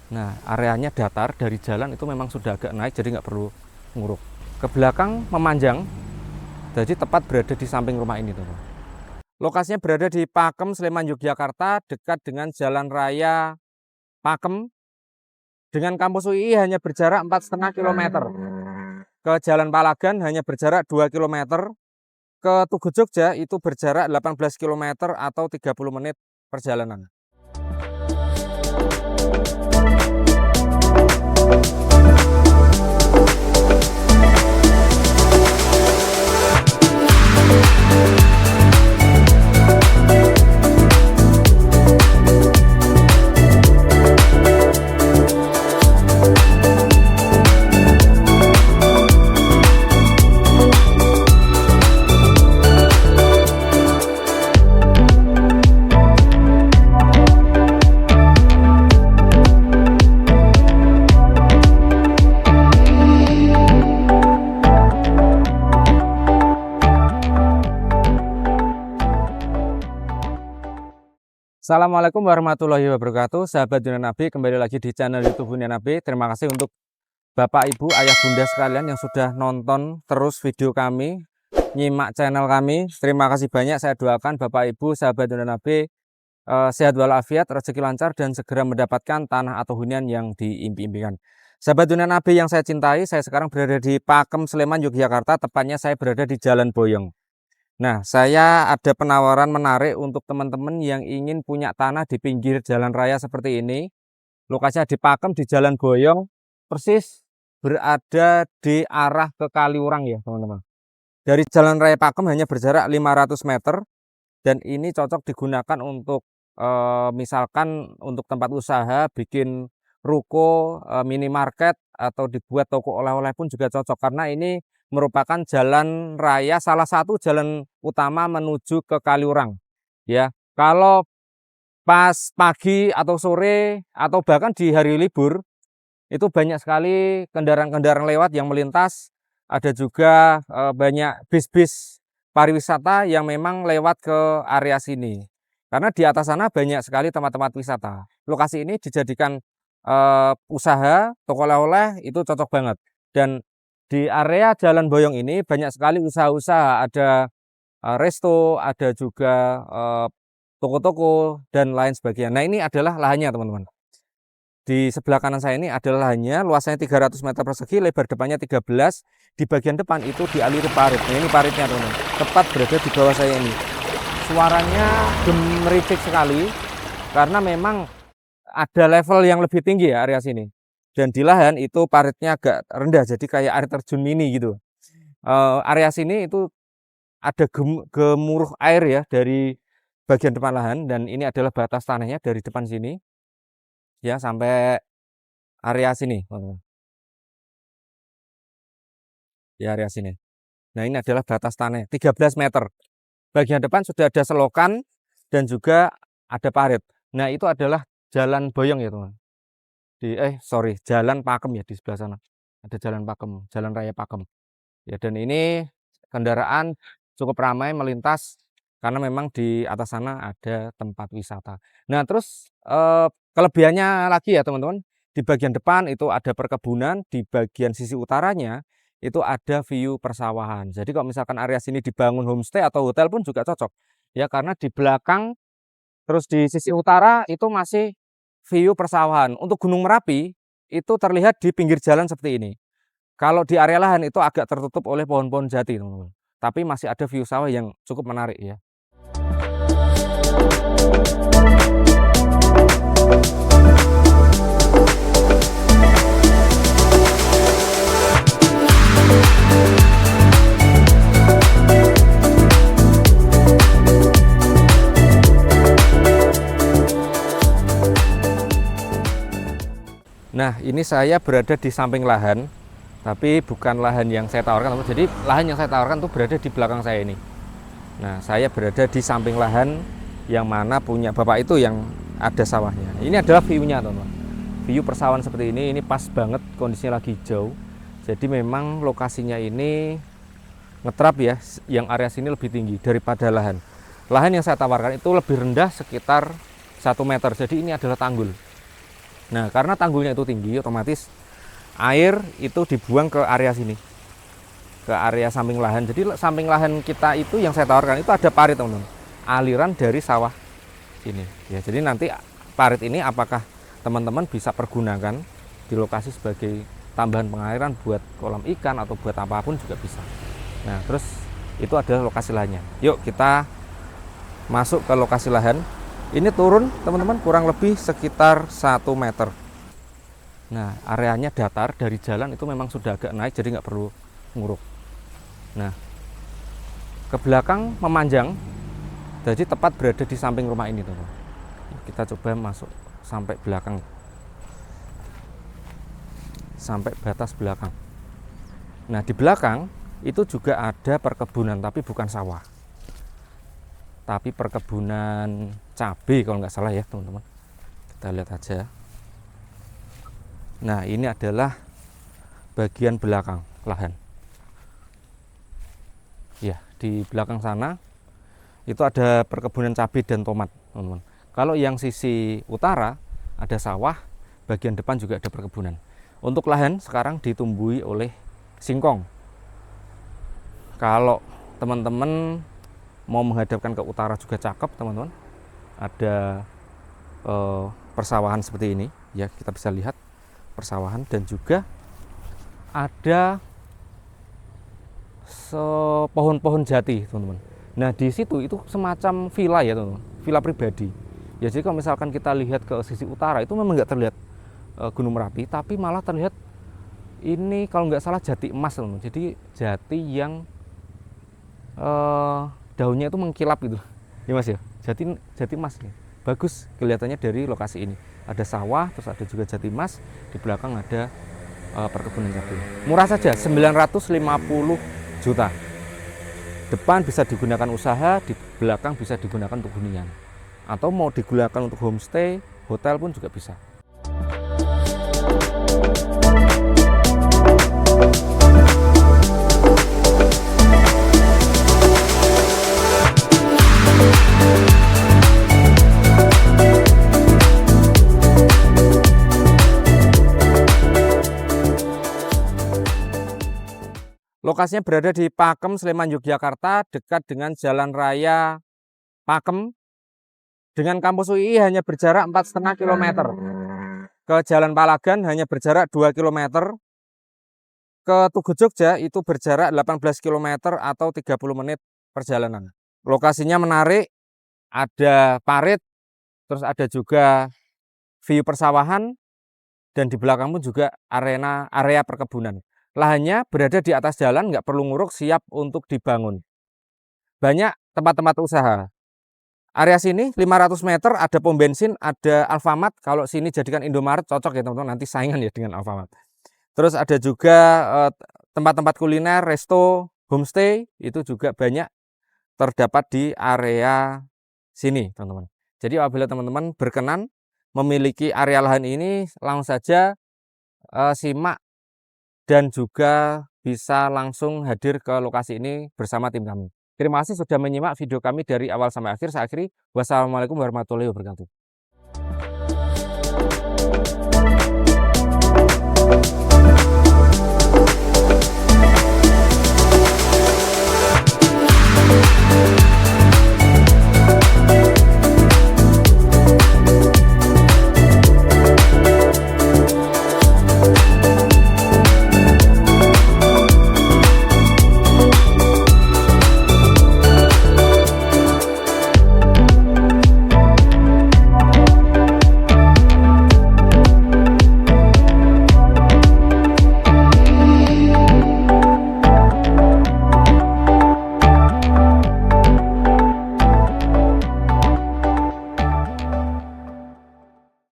Nah, areanya datar, dari jalan itu memang sudah agak naik, jadi nggak perlu nguruk. Ke belakang memanjang, jadi tepat berada di samping rumah ini, teman. Lokasinya berada di Pakem, Sleman, Yogyakarta, dekat dengan Jalan Raya Pakem. Dengan kampus UI hanya berjarak 4,5 km. Ke Jalan Palagan hanya berjarak 2 km. Ke Tugu Jogja itu berjarak 18 km atau 30 menit perjalanan. Assalamualaikum warahmatullahi wabarakatuh, sahabat Dunia Nabi, kembali lagi di channel YouTube Dunia Nabi. Terima kasih untuk Bapak, Ibu, Ayah, Bunda sekalian yang sudah nonton terus video kami, nyimak channel kami. Terima kasih banyak, saya doakan Bapak, Ibu, sahabat Dunia Nabi sehat walafiat, rezeki lancar, dan segera mendapatkan tanah atau hunian yang diimpi-impikan. Sahabat Dunia Nabi yang saya cintai, saya sekarang berada di Pakem, Sleman, Yogyakarta, tepatnya saya berada di Jalan Boyong. Nah, saya ada penawaran menarik untuk teman-teman yang ingin punya tanah di pinggir jalan raya seperti ini. Lokasinya di Pakem, di Jalan Boyong, persis berada di arah ke Kaliurang ya, teman-teman. Dari Jalan Raya Pakem hanya berjarak 500 meter, dan ini cocok digunakan untuk misalkan untuk tempat usaha, bikin ruko, minimarket, atau dibuat toko oleh-oleh pun juga cocok, karena ini merupakan jalan raya, salah satu jalan utama menuju ke Kaliurang ya. Kalau pas pagi atau sore atau bahkan di hari libur itu banyak sekali kendaraan-kendaraan lewat yang melintas. Ada juga banyak bis-bis pariwisata yang memang lewat ke area sini, karena di atas sana banyak sekali tempat-tempat wisata. Lokasi ini dijadikan usaha, toko oleh-oleh, itu cocok banget. Dan di area Jalan Boyong ini banyak sekali usaha-usaha, ada resto, ada juga toko-toko dan lain sebagainya. Nah, ini adalah lahannya, teman-teman. Di sebelah kanan saya ini adalah lahannya, luasnya 300 meter persegi, lebar depannya 13. Di bagian depan itu dialiri parit. Nah, ini paritnya, teman-teman. Tepat berada di bawah saya ini. Suaranya gemericik sekali karena memang ada level yang lebih tinggi ya area sini. Dan di lahan itu paritnya agak rendah, jadi kayak air terjun mini gitu. Area sini itu ada gemuruh air ya dari bagian depan lahan, dan ini adalah batas tanahnya dari depan sini ya sampai area sini, ya area sini. Nah, ini adalah batas tanah 13 meter. Bagian depan sudah ada selokan dan juga ada parit. Nah, itu adalah Jalan Boyong ya, teman. Jalan Pakem ya, di sebelah sana. Ada Jalan Pakem, Jalan Raya Pakem. Ya, dan ini kendaraan cukup ramai melintas karena memang di atas sana ada tempat wisata. Nah, terus kelebihannya lagi ya, teman-teman, di bagian depan itu ada perkebunan, di bagian sisi utaranya itu ada view persawahan. Jadi kalau misalkan area sini dibangun homestay atau hotel pun juga cocok. Ya, karena di belakang terus di sisi utara itu masih view persawahan. Untuk Gunung Merapi itu terlihat di pinggir jalan seperti ini. Kalau di area lahan itu agak tertutup oleh pohon-pohon jati, teman-teman. Tapi masih ada view sawah yang cukup menarik ya. Nah, ini saya berada di samping lahan, tapi bukan lahan yang saya tawarkan, teman. Jadi lahan yang saya tawarkan itu berada di belakang saya ini. Nah, saya berada di samping lahan yang mana punya bapak itu yang ada sawahnya. Ini adalah view-nya, teman. View persawahan seperti ini pas banget, kondisinya lagi hijau. Jadi memang lokasinya ini ngetrap ya, yang area sini lebih tinggi daripada lahan. Lahan yang saya tawarkan itu lebih rendah sekitar 1 meter. Jadi ini adalah tanggul. Nah, karena tanggulnya itu tinggi, otomatis air itu dibuang ke area sini, ke area samping lahan. Jadi samping lahan kita itu yang saya tawarkan itu ada parit, teman-teman, aliran dari sawah sini. Ya, jadi nanti parit ini apakah teman-teman bisa pergunakan di lokasi sebagai tambahan pengairan buat kolam ikan atau buat apapun juga bisa. Nah, terus itu adalah lokasi lahannya. Yuk kita masuk ke lokasi lahan. Ini turun, teman-teman, kurang lebih sekitar 1 meter. Nah, areanya datar, dari jalan itu memang sudah agak naik, jadi nggak perlu nguruk. Nah, ke belakang memanjang, jadi tepat berada di samping rumah ini, teman-teman. Kita coba masuk sampai belakang, sampai batas belakang. Nah, di belakang itu juga ada perkebunan, tapi bukan sawah, tapi perkebunan cabai kalau nggak salah ya, teman-teman. Kita lihat aja. Nah, ini adalah bagian belakang lahan. Ya, di belakang sana itu ada perkebunan cabai dan tomat, teman-teman. Kalau yang sisi utara ada sawah, bagian depan juga ada perkebunan. Untuk lahan sekarang ditumbuhi oleh singkong. Kalau teman-teman mau menghadapkan ke utara juga cakep, teman-teman. Ada persawahan seperti ini, ya, kita bisa lihat persawahan, dan juga ada pohon-pohon jati, teman-teman. Nah, di situ itu semacam villa ya, teman-teman, villa pribadi. Ya, jadi kalau misalkan kita lihat ke sisi utara itu memang nggak terlihat Gunung Merapi, tapi malah terlihat ini kalau nggak salah jati emas, teman-teman. Jadi jati yang daunnya itu mengkilap gitu, ya Mas ya. Jati emas nih. Bagus kelihatannya dari lokasi ini. Ada sawah, terus ada juga jati emas, di belakang ada perkebunan cabai. Murah saja, 950 juta. Depan bisa digunakan usaha, di belakang bisa digunakan untuk hunian. Atau mau digunakan untuk homestay, hotel pun juga bisa. Lokasinya berada di Pakem, Sleman, Yogyakarta, dekat dengan Jalan Raya Pakem. Dengan kampus UI hanya berjarak 4,5 km. Ke Jalan Palagan hanya berjarak 2 km. Ke Tugu Jogja itu berjarak 18 km atau 30 menit perjalanan. Lokasinya menarik, ada parit, terus ada juga view persawahan, dan di belakang pun juga area perkebunan. Lahannya berada di atas jalan, nggak perlu nguruk, siap untuk dibangun. Banyak tempat-tempat usaha. Area sini 500 meter ada pom bensin, ada Alfamart. Kalau sini jadikan Indomaret cocok ya, teman-teman, nanti saingan ya dengan Alfamart. Terus ada juga tempat-tempat kuliner, resto, homestay, itu juga banyak terdapat di area sini, teman-teman. Jadi apabila teman-teman berkenan memiliki area lahan ini, langsung saja simak dan juga bisa langsung hadir ke lokasi ini bersama tim kami. Terima kasih sudah menyimak video kami dari awal sampai akhir. Saya akhiri. Wassalamualaikum warahmatullahi wabarakatuh.